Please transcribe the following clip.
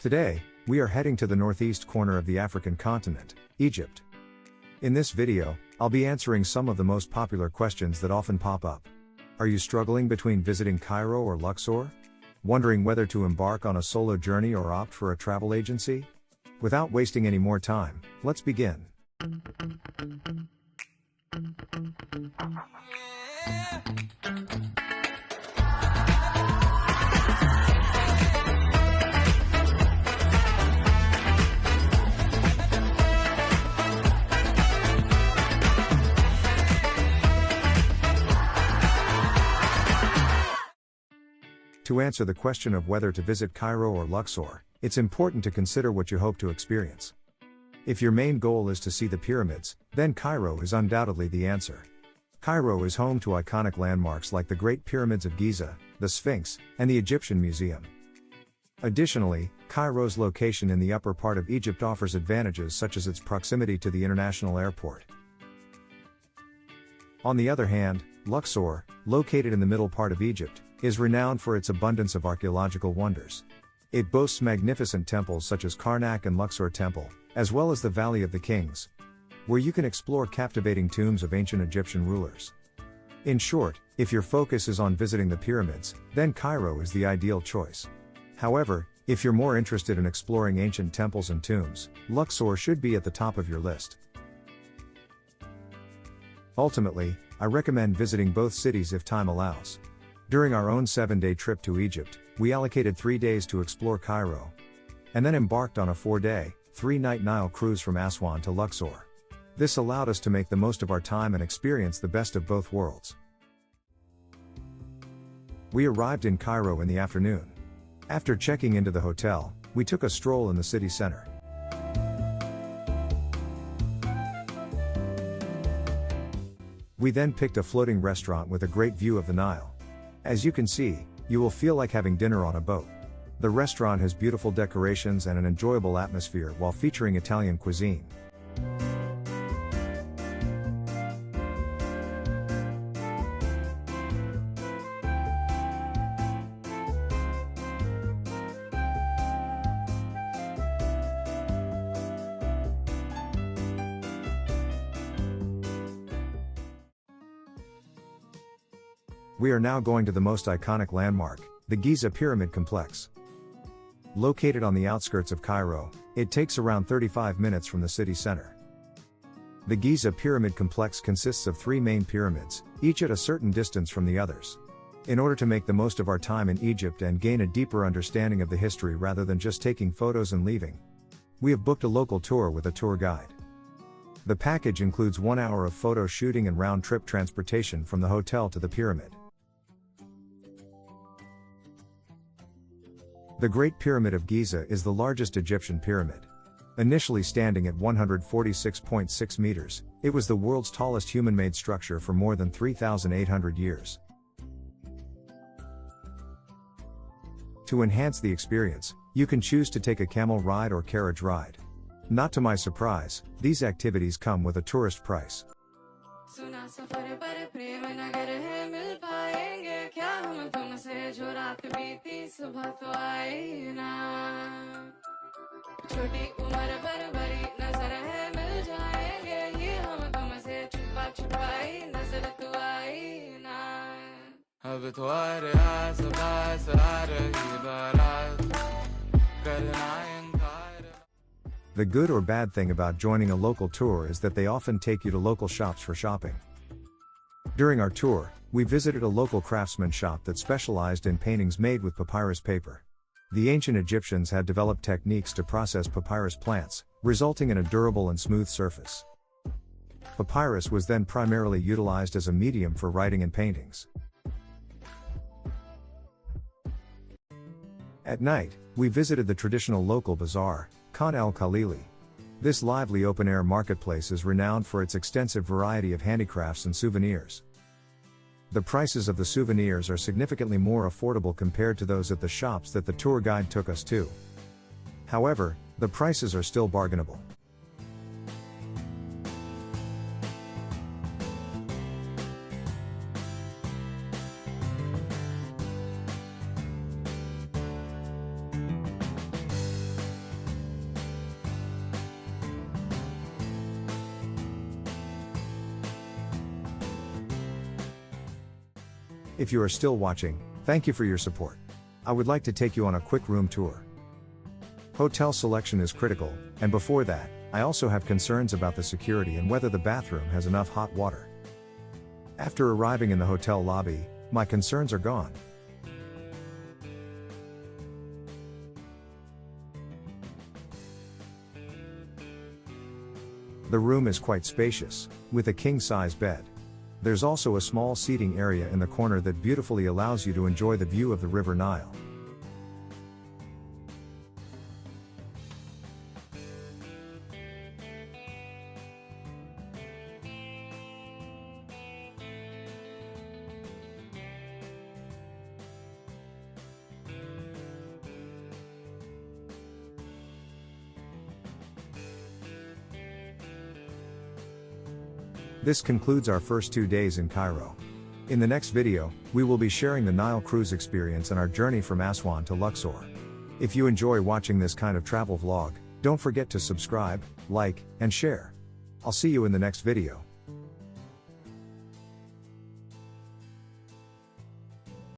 Today, we are heading to the northeast corner of the African continent, Egypt. In this video, I'll be answering some of the most popular questions that often pop up. Are you struggling between visiting Cairo or Luxor? Wondering whether to embark on a solo journey or opt for a travel agency? Without wasting any more time, let's begin. To answer the question of whether to visit Cairo or Luxor, it's important to consider what you hope to experience. If your main goal is to see the pyramids, then Cairo is undoubtedly the answer. Cairo is home to iconic landmarks like the Great Pyramids of Giza, the Sphinx, and the Egyptian Museum. Additionally, Cairo's location in the upper part of Egypt offers advantages such as its proximity to the international airport. On the other hand, Luxor, located in the middle part of Egypt, is renowned for its abundance of archaeological wonders. It boasts magnificent temples such as Karnak and Luxor Temple, as well as the Valley of the Kings, where you can explore captivating tombs of ancient Egyptian rulers. In short, if your focus is on visiting the pyramids, then Cairo is the ideal choice. However, if you're more interested in exploring ancient temples and tombs, Luxor should be at the top of your list. Ultimately, I recommend visiting both cities if time allows. During our own 7-day trip to Egypt, we allocated 3 days to explore Cairo, and then embarked on a 4-day, 3-night Nile cruise from Aswan to Luxor. This allowed us to make the most of our time and experience the best of both worlds. We arrived in Cairo in the afternoon. After checking into the hotel, we took a stroll in the city center. We then picked a floating restaurant with a great view of the Nile. As you can see, you will feel like having dinner on a boat. The restaurant has beautiful decorations and an enjoyable atmosphere while featuring Italian cuisine. We are now going to the most iconic landmark, the Giza Pyramid Complex. Located on the outskirts of Cairo, it takes around 35 minutes from the city center. The Giza Pyramid Complex consists of 3 main pyramids, each at a certain distance from the others. In order to make the most of our time in Egypt and gain a deeper understanding of the history rather than just taking photos and leaving, we have booked a local tour with a tour guide. The package includes 1 hour of photo shooting and round-trip transportation from the hotel to the pyramid. The Great Pyramid of Giza is the largest Egyptian pyramid. Initially standing at 146.6 meters, it was the world's tallest human-made structure for more than 3,800 years. To enhance the experience, you can choose to take a camel ride or carriage ride. Not to my surprise, these activities come with a tourist price. The good or bad thing about joining a local tour is that they often take you to local shops for shopping. During our tour, we visited a local craftsman shop that specialized in paintings made with papyrus paper. The ancient Egyptians had developed techniques to process papyrus plants, resulting in a durable and smooth surface. Papyrus was then primarily utilized as a medium for writing and paintings. At night, we visited the traditional local bazaar, el-Khalili. This lively open-air marketplace is renowned for its extensive variety of handicrafts and souvenirs. The prices of the souvenirs are significantly more affordable compared to those at the shops that the tour guide took us to. However, the prices are still bargainable. If you are still watching, thank you for your support. I would like to take you on a quick room tour. Hotel selection is critical, and before that, I also have concerns about the security and whether the bathroom has enough hot water. After arriving in the hotel lobby, my concerns are gone. The room is quite spacious, with a king-size bed. There's also a small seating area in the corner that beautifully allows you to enjoy the view of the River Nile. This concludes our first 2 days in Cairo. In the next video, we will be sharing the Nile Cruise experience and our journey from Aswan to Luxor. If you enjoy watching this kind of travel vlog, don't forget to subscribe, like, and share. I'll see you in the next video.